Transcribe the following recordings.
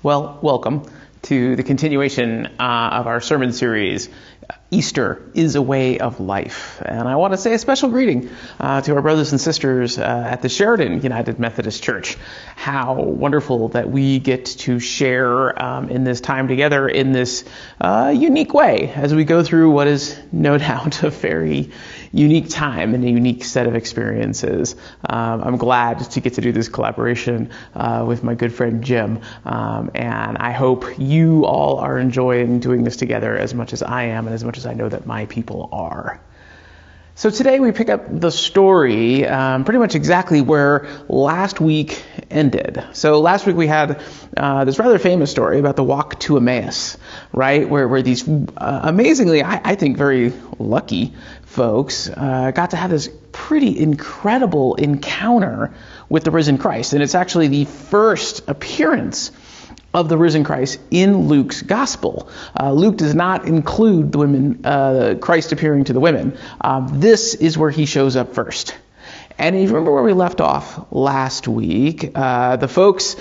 Well, welcome to the continuation of our sermon series, Easter is a Way of Life. And I want to say a special greeting to our brothers and sisters at the Sheridan United Methodist Church. How wonderful that we get to share in this time together in this unique way as we go through what is no doubt a very unique time and a unique set of experiences. I'm glad to get to do this collaboration with my good friend Jim, and I hope you all are enjoying doing this together as much as I am and as much as I know that my people are. So today we pick up the story pretty much exactly where last week ended. So last week we had this rather famous story about the walk to Emmaus, right? Where these amazingly, I think very lucky folks got to have this pretty incredible encounter with the risen Christ. And it's actually the first appearance of the risen Christ in Luke's gospel. Luke does not include the women, Christ appearing to the women. This is where he shows up first. And you remember where we left off last week. The folks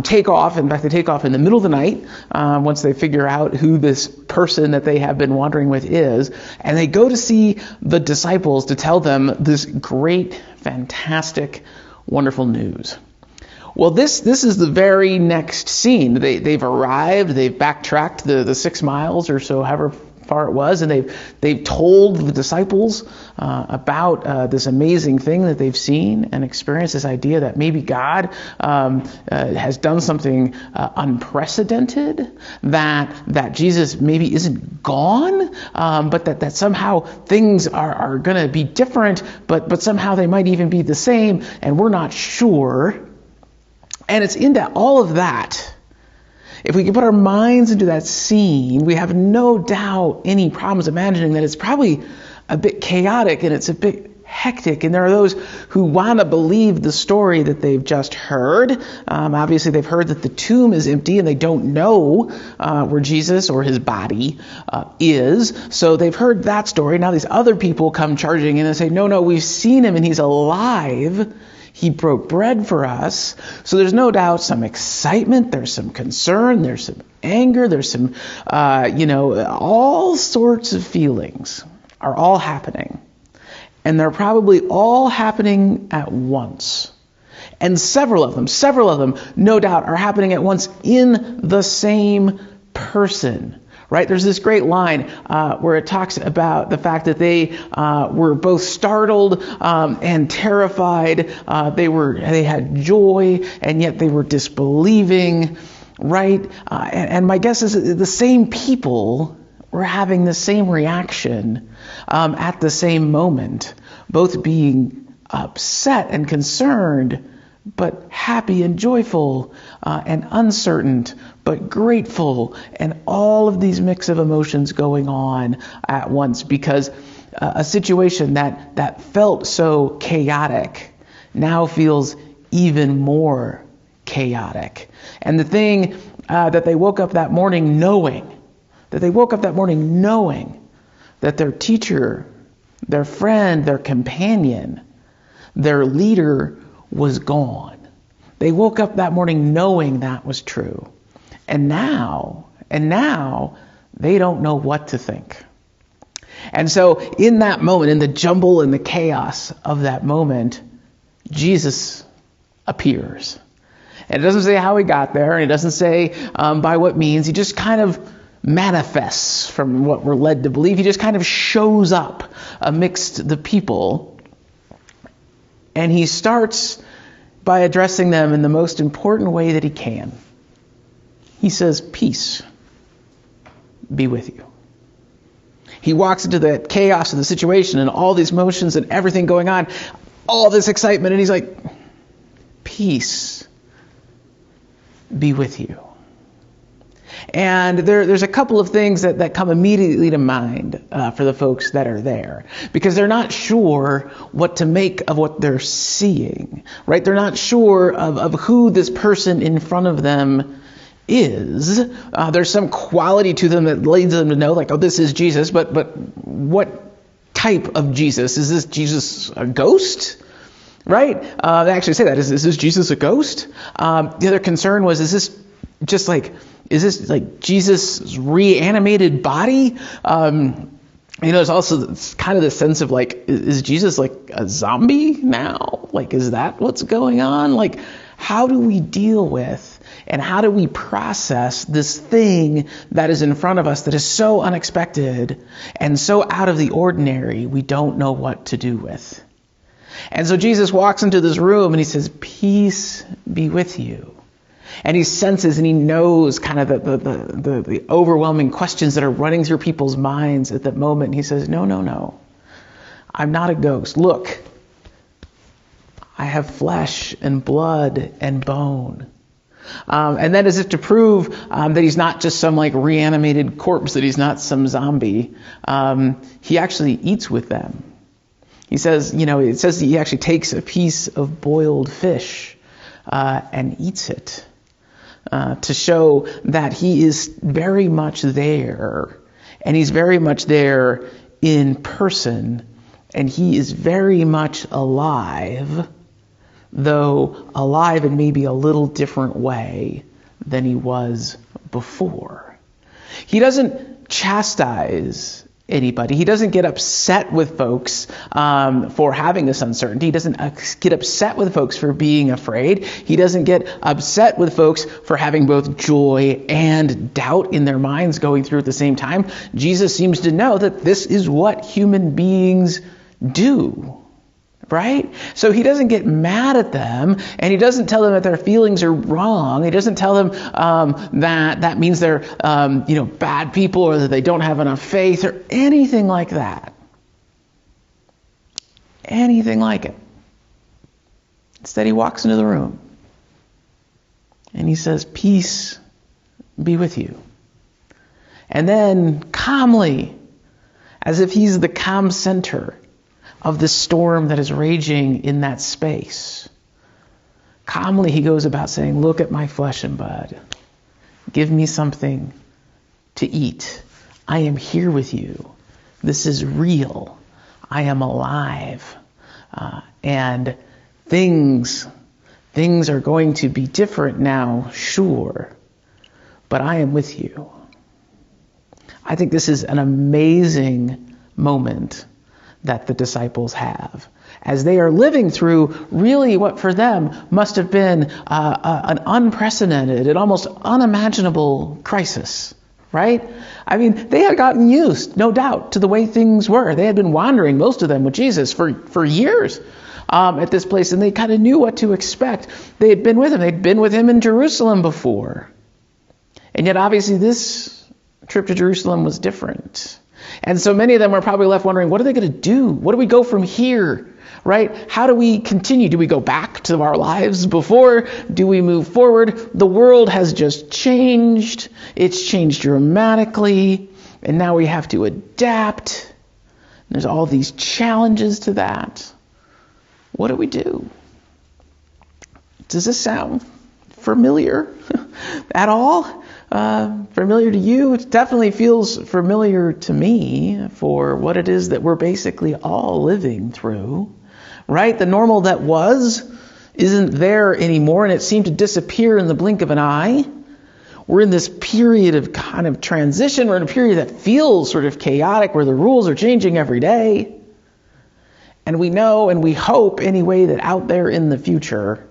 take off. In fact, they take off in the middle of the night once they figure out who this person that they have been wandering with is. And they go to see the disciples to tell them this great, fantastic, wonderful news. Well, this is the very next scene. They've arrived. They've backtracked the 6 miles or so, however far it was, and they've told the disciples about this amazing thing that they've seen and experienced. This idea that maybe God has done something unprecedented. That Jesus maybe isn't gone, but that somehow things are going to be different, but somehow they might even be the same, and we're not sure. And it's into all of that. If we can put our minds into that scene, we have no doubt any problems imagining that it's probably a bit chaotic and it's a bit hectic. And there are those who want to believe the story that they've just heard. Obviously, they've heard that the tomb is empty and they don't know where Jesus or his body is. So they've heard that story. Now these other people come charging in and say, no, we've seen him and he's alive. He broke bread for us. So there's no doubt some excitement, there's some concern, there's some anger, there's some, all sorts of feelings are all happening. And they're probably all happening at once. And several of them, no doubt, are happening at once in the same person. Right? There's this great line where it talks about the fact that they were both startled and terrified. They had joy, and yet they were disbelieving. Right? And my guess is the same people were having the same reaction at the same moment, both being upset and concerned, but happy and joyful and uncertain, but grateful, and all of these mix of emotions going on at once, because a situation that felt so chaotic now feels even more chaotic. And the thing that they woke up that morning knowing, that their teacher, their friend, their companion, their leader was gone. They woke up that morning knowing that was true. And now they don't know what to think. And so in that moment, in the jumble and the chaos of that moment, Jesus appears. And it doesn't say how he got there, and it doesn't say by what means. He just kind of manifests from what we're led to believe. He just kind of shows up amidst the people. And he starts by addressing them in the most important way that he can. He says, "Peace be with you." He walks into the chaos of the situation and all these motions and everything going on, all this excitement, and he's like, "Peace be with you." And there's a couple of things that come immediately to mind for the folks that are there, because they're not sure what to make of what they're seeing, right? They're not sure of who this person in front of them is. There's some quality to them that leads them to know, like, oh, this is Jesus, but what type of Jesus? Is this Jesus a ghost? Right? They actually say that. Is this Jesus a ghost? The other concern was, is this just like, is this like Jesus' reanimated body? There's also kind of the sense of like, is Jesus like a zombie now? Like, is that what's going on? Like, how do we deal with and how do we process this thing that is in front of us that is so unexpected and so out of the ordinary we don't know what to do with? And so Jesus walks into this room and he says, peace be with you. And he senses and he knows kind of the overwhelming questions that are running through people's minds at that moment. And he says, no, I'm not a ghost. Look, I have flesh and blood and bone. And then as if to prove that he's not just some like reanimated corpse, that he's not some zombie, he actually eats with them. He says, it says that he actually takes a piece of boiled fish and eats it to show that he is very much there. And he's very much there in person. And he is very much alive, though alive in maybe a little different way than he was before. He doesn't chastise anybody. He doesn't get upset with folks for having this uncertainty. He doesn't get upset with folks for being afraid. He doesn't get upset with folks for having both joy and doubt in their minds going through at the same time. Jesus seems to know that this is what human beings do. Right? So he doesn't get mad at them, and he doesn't tell them that their feelings are wrong. He doesn't tell them that means they're bad people or that they don't have enough faith or anything like that. Anything like it. Instead, he walks into the room and he says, peace be with you. And then calmly, as if he's the calm center of the storm that is raging in that space, calmly he goes about saying, look at my flesh and blood. Give me something to eat. I am here with you. This is real. I am alive. And things are going to be different now, sure, but I am with you. I think this is an amazing moment that the disciples have as they are living through really what for them must have been an unprecedented and almost unimaginable crisis, right? I mean, they had gotten used, no doubt, to the way things were. They had been wandering, most of them, with Jesus for years at this place, and they kind of knew what to expect. They had been with him. They'd been with him in Jerusalem before. And yet, obviously, this trip to Jerusalem was different. And so many of them were probably left wondering, what are they going to do? What do we go from here? Right? How do we continue? Do we go back to our lives before? Do we move forward? The world has just changed. It's changed dramatically. And now we have to adapt. There's all these challenges to that. What do we do? Does this sound familiar at all? Familiar to you? It definitely feels familiar to me for what it is that we're basically all living through, right? The normal that was isn't there anymore, and it seemed to disappear in the blink of an eye. We're in this period of kind of transition. We're in a period that feels sort of chaotic, where the rules are changing every day. And we know and we hope anyway that out there in the future,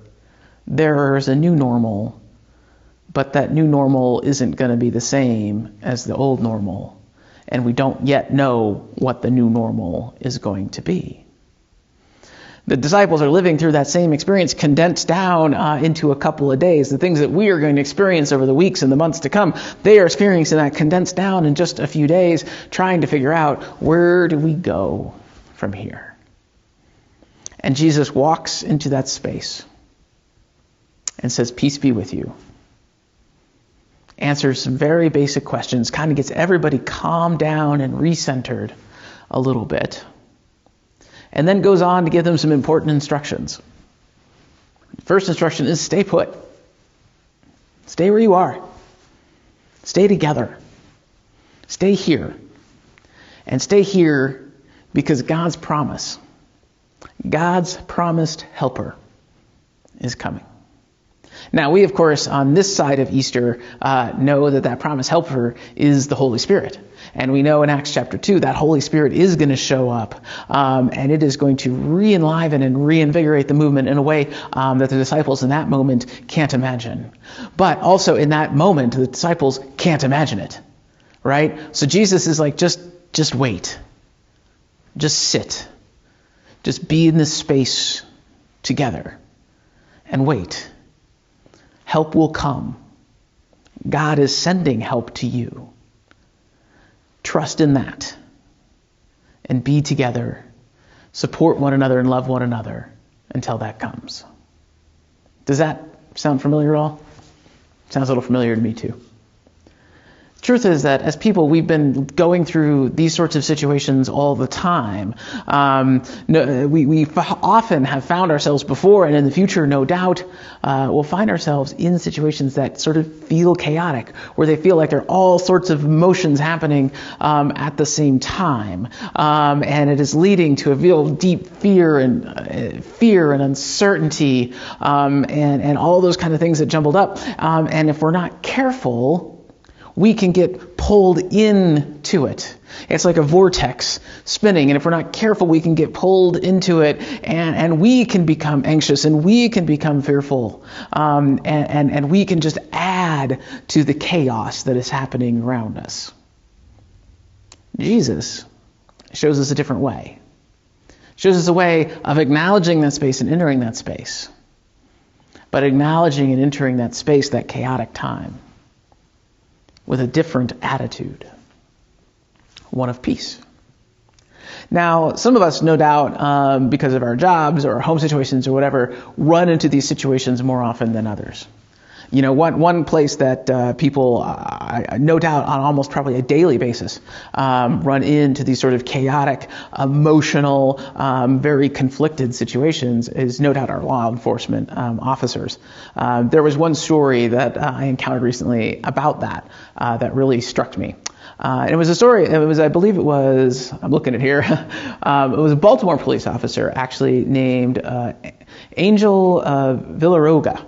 there's a new normal. But that new normal isn't going to be the same as the old normal. And we don't yet know what the new normal is going to be. The disciples are living through that same experience condensed down into a couple of days. The things that we are going to experience over the weeks and the months to come, they are experiencing that condensed down in just a few days, trying to figure out, where do we go from here? And Jesus walks into that space and says, peace be with you. Answers some very basic questions, kind of gets everybody calmed down and recentered a little bit. And then goes on to give them some important instructions. First instruction is stay put. Stay where you are. Stay together. Stay here. And stay here because God's promised helper is coming. Now, we, of course, on this side of Easter, know that promised helper is the Holy Spirit. And we know in Acts chapter 2 that Holy Spirit is going to show up, and it is going to re-enliven and reinvigorate the movement in a way that the disciples in that moment can't imagine. But also in that moment, the disciples can't imagine it, right? So Jesus is like, just wait. Just sit. Just be in this space together and wait. Help will come. God is sending help to you. Trust in that and be together. Support one another and love one another until that comes. Does that sound familiar at all? Sounds a little familiar to me too. Truth is that as people, we've been going through these sorts of situations all the time. We often have found ourselves before, and in the future, no doubt, we'll find ourselves in situations that sort of feel chaotic, where they feel like there are all sorts of emotions happening at the same time, and it is leading to a real deep fear and uncertainty, and all those kind of things that jumbled up. And if we're not careful, we can get pulled into it. It's like a vortex spinning, and if we're not careful, we can get pulled into it, and we can become anxious, and we can become fearful, and we can just add to the chaos that is happening around us. Jesus shows us a different way. Shows us a way of acknowledging that space and entering that space, but acknowledging and entering that space, that chaotic time, with a different attitude, one of peace. Now, some of us, no doubt, because of our jobs or our home situations or whatever, run into these situations more often than others. You know, one place that people, no doubt on almost probably a daily basis, run into these sort of chaotic, emotional, very conflicted situations is no doubt our law enforcement officers. There was one story that I encountered recently about that really struck me. It was a story, I'm looking at here, it was a Baltimore police officer actually named Angel Villaroga.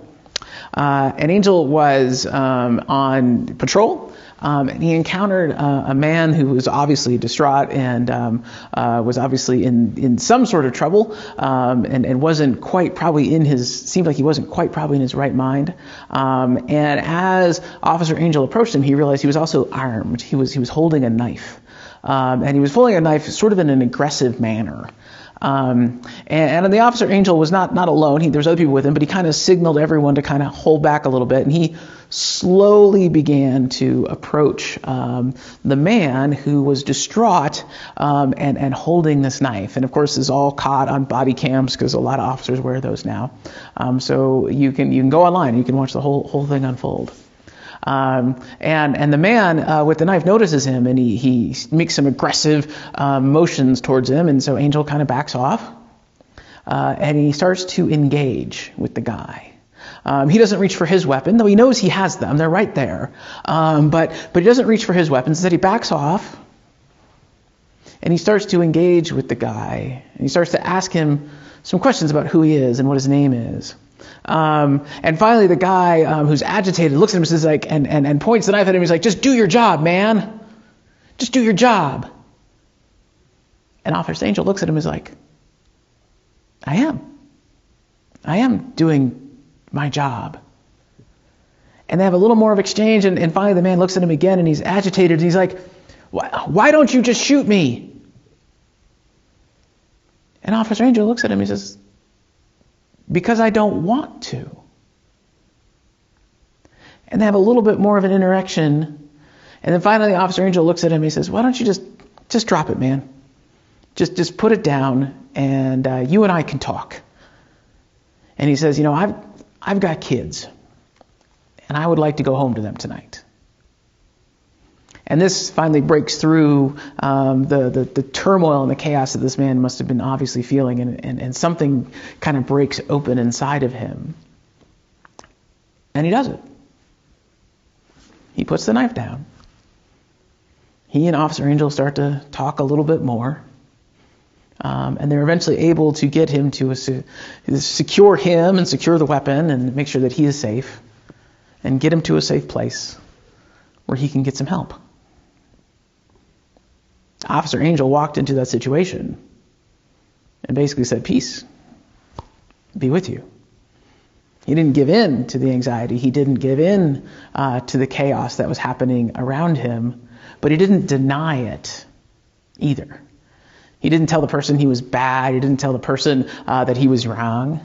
And Angel was on patrol, and he encountered a man who was obviously distraught and was obviously in some sort of trouble, and wasn't quite probably seemed like he wasn't quite probably in his right mind. And as Officer Angel approached him, he realized he was also armed. He was holding a knife, and he was holding a knife sort of in an aggressive manner. And the Officer Angel was not alone. There was other people with him, but he kind of signaled everyone to kind of hold back a little bit. And he slowly began to approach the man who was distraught and holding this knife. And of course, this is all caught on body cams because a lot of officers wear those now. So you can go online and you can watch the whole thing unfold. And the man with the knife notices him, and he makes some aggressive motions towards him, and so Angel kind of backs off, and he starts to engage with the guy. He doesn't reach for his weapon, though he knows he has them; they're right there. But he doesn't reach for his weapon. Instead, he backs off, and he starts to engage with the guy, and he starts to ask him some questions about who he is and what his name is. And finally, the guy who's agitated looks at him and says, and points the knife at him. He's like, "Just do your job, man. Just do your job." And Officer Angel looks at him and is like, I am doing my job." And they have a little more of exchange, and finally the man looks at him again, and he's agitated, and he's like, "Why don't you just shoot me?" And Officer Angel looks at him and he says, "Because I don't want to." And they have a little bit more of an interaction. And then finally, Officer Angel looks at him and he says, "Why don't you just drop it, man? Just put it down, and you and I can talk." And he says, I've got kids, and I would like to go home to them tonight." And this finally breaks through the turmoil and the chaos that this man must have been obviously feeling, and something kind of breaks open inside of him. And he does it. He puts the knife down. He and Officer Angel start to talk a little bit more. And they're eventually able to get him to secure him and secure the weapon and make sure that he is safe and get him to a safe place where he can get some help. Officer Angel walked into that situation and basically said, "Peace be with you." He didn't give in to the anxiety. He didn't give in to the chaos that was happening around him, but he didn't deny it either. He didn't tell the person he was bad. He didn't tell the person that he was wrong.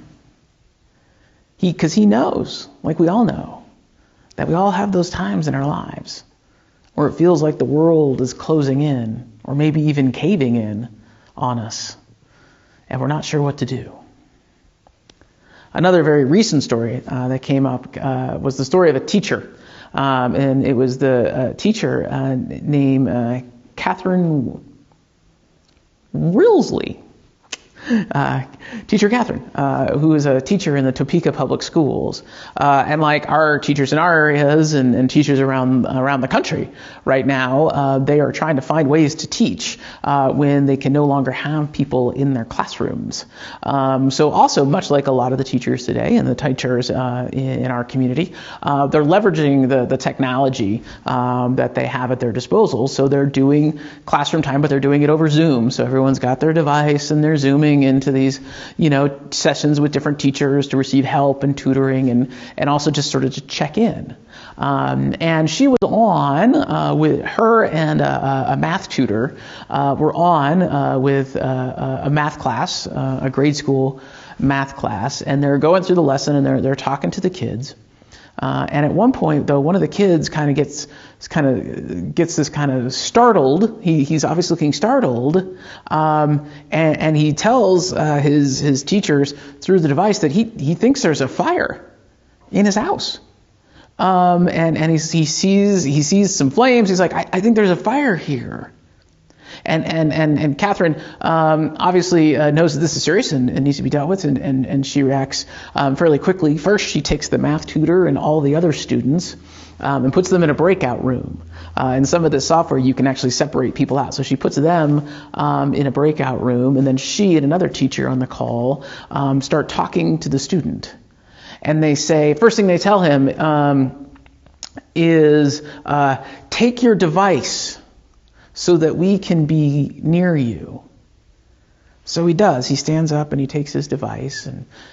Because he knows, like we all know, that we all have those times in our lives where it feels like the world is closing in or maybe even caving in on us, and we're not sure what to do. Another very recent story that came up was the story of a teacher. And it was the teacher named Catherine Rilsley. Teacher Catherine, who is a teacher in the Topeka Public Schools. And like our teachers in our areas and teachers around the country right now, they are trying to find ways to teach when they can no longer have people in their classrooms. So also, much like a lot of the teachers today and the teachers in our community, they're leveraging the technology that they have at their disposal. So they're doing classroom time, but they're doing it over Zoom. So everyone's got their device and they're Zooming into these, sessions with different teachers to receive help and tutoring and also just sort of to check in. And she was on with her and a math tutor were on with a math class, a grade school math class, and they're going through the lesson and they're talking to the kids. And at one point, though, one of the kids kind of gets this kind of startled. He's obviously looking startled, and he tells his teachers through the device that he thinks there's a fire in his house. And he sees some flames. He's like, I think there's a fire here. And Catherine obviously knows that this is serious and needs to be dealt with, and she reacts fairly quickly. First, she takes the math tutor and all the other students and puts them in a breakout room. In some of this software, you can actually separate people out. So she puts them in a breakout room, and then she and another teacher on the call start talking to the student. And they say, first thing they tell him is, take your device so that we can be near you. So he does. He stands up and he takes his device,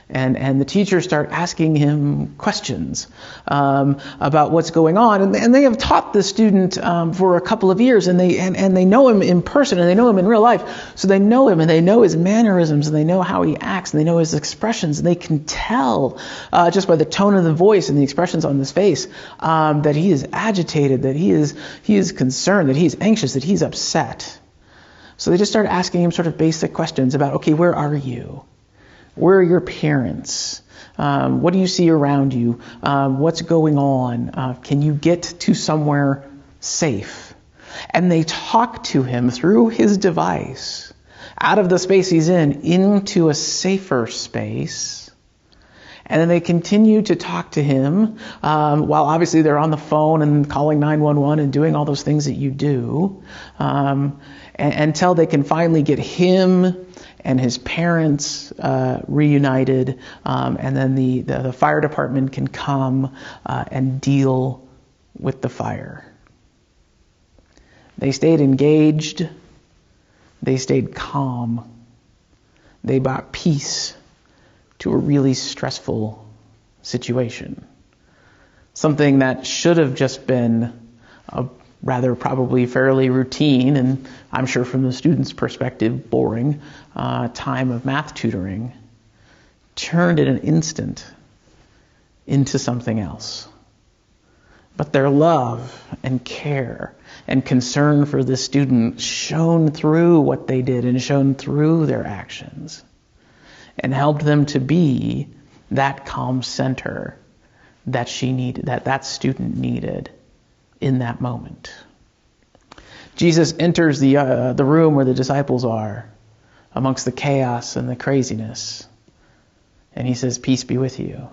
and the teachers start asking him questions about what's going on. And they have taught the student for a couple of years, and they know him in person and they know him in real life. So they know him and they know his mannerisms and they know how he acts and they know his expressions. And they can tell just by the tone of the voice and the expressions on his face that he is agitated, that he is concerned, that he is anxious, that he's upset. So they just start asking him sort of basic questions about, okay, where are you? Where are your parents? What do you see around you? What's going on? Can you get to somewhere safe? And they talk to him through his device, out of the space he's in, into a safer space. And then they continue to talk to him while obviously they're on the phone and calling 911 and doing all those things that you do. Until they can finally get him and his parents reunited, and then the fire department can come and deal with the fire. They stayed engaged. They stayed calm. They brought peace to a really stressful situation. Something that should have just been a rather probably fairly routine, and I'm sure from the student's perspective, boring time of math tutoring, turned in an instant into something else. But their love and care and concern for the student shone through what they did and shone through their actions and helped them to be that calm center that she needed, that student needed in that moment. Jesus enters the room where the disciples are, amongst the chaos and the craziness, and he says, "Peace be with you."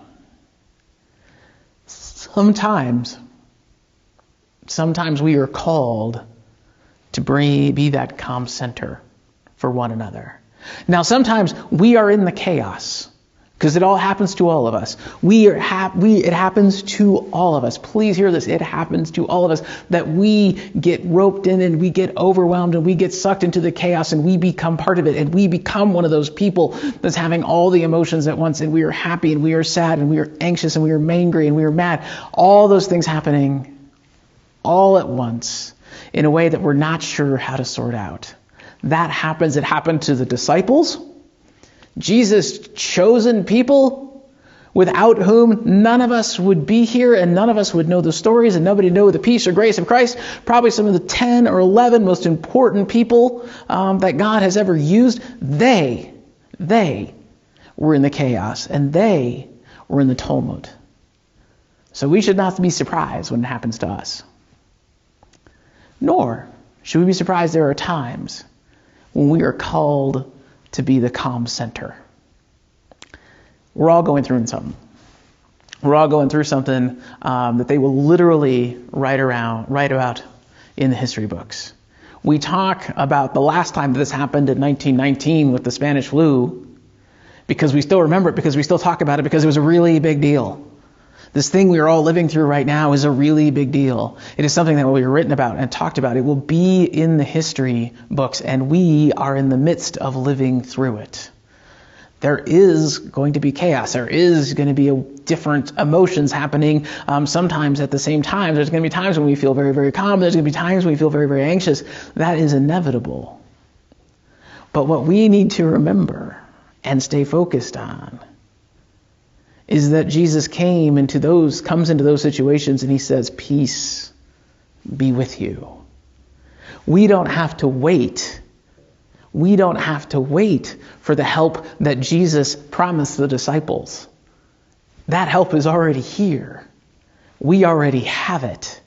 Sometimes we are called to be that calm center for one another. Now, sometimes we are in the chaos because it all happens to all of us. It happens to all of us. Please hear this. It happens to all of us that we get roped in and we get overwhelmed and we get sucked into the chaos and we become part of it and we become one of those people that's having all the emotions at once, and we are happy and we are sad and we are anxious and we are angry and we are mad. All those things happening all at once in a way that we're not sure how to sort out. That happens. It happened to the disciples. Jesus' chosen people, without whom none of us would be here and none of us would know the stories and nobody know the peace or grace of Christ. Probably some of the 10 or 11 most important people that God has ever used. They were in the chaos and they were in the tumult. So we should not be surprised when it happens to us. Nor should we be surprised there are times when we are called to be the calm center. We're all going through something. We're all going through something that they will literally write about in the history books. We talk about the last time that this happened in 1919 with the Spanish flu because we still remember it, because we still talk about it, because it was a really big deal. This thing we are all living through right now is a really big deal. It is something that will be written about and talked about. It will be in the history books, and we are in the midst of living through it. There is going to be chaos. There is going to be different emotions happening sometimes at the same time. There's going to be times when we feel very, very calm. There's going to be times when we feel very, very anxious. That is inevitable. But what we need to remember and stay focused on is that Jesus comes into those situations and he says, peace be with you. We don't have to wait. We don't have to wait for the help that Jesus promised the disciples. That help is already here. We already have it.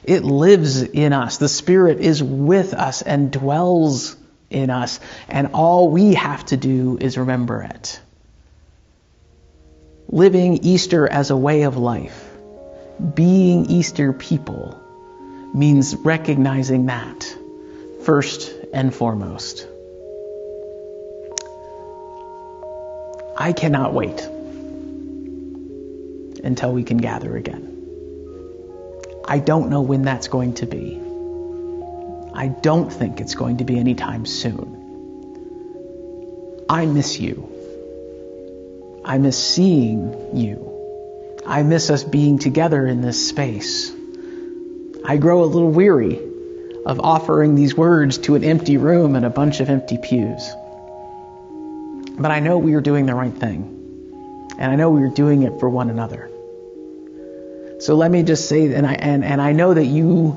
It lives in us. The Spirit is with us and dwells in us. And all we have to do is remember it. Living Easter as a way of life, being Easter people, means recognizing that first and foremost. I cannot wait until we can gather again. I don't know when that's going to be. I don't think it's going to be anytime soon. I miss you. I miss seeing you. I miss us being together in this space. I grow a little weary of offering these words to an empty room and a bunch of empty pews. But I know we are doing the right thing. And I know we are doing it for one another. So let me just say, and I know that you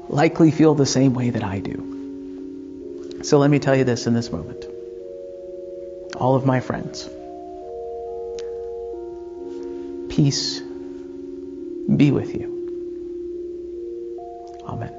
likely feel the same way that I do. So let me tell you this in this moment. All of my friends, peace be with you. Amen.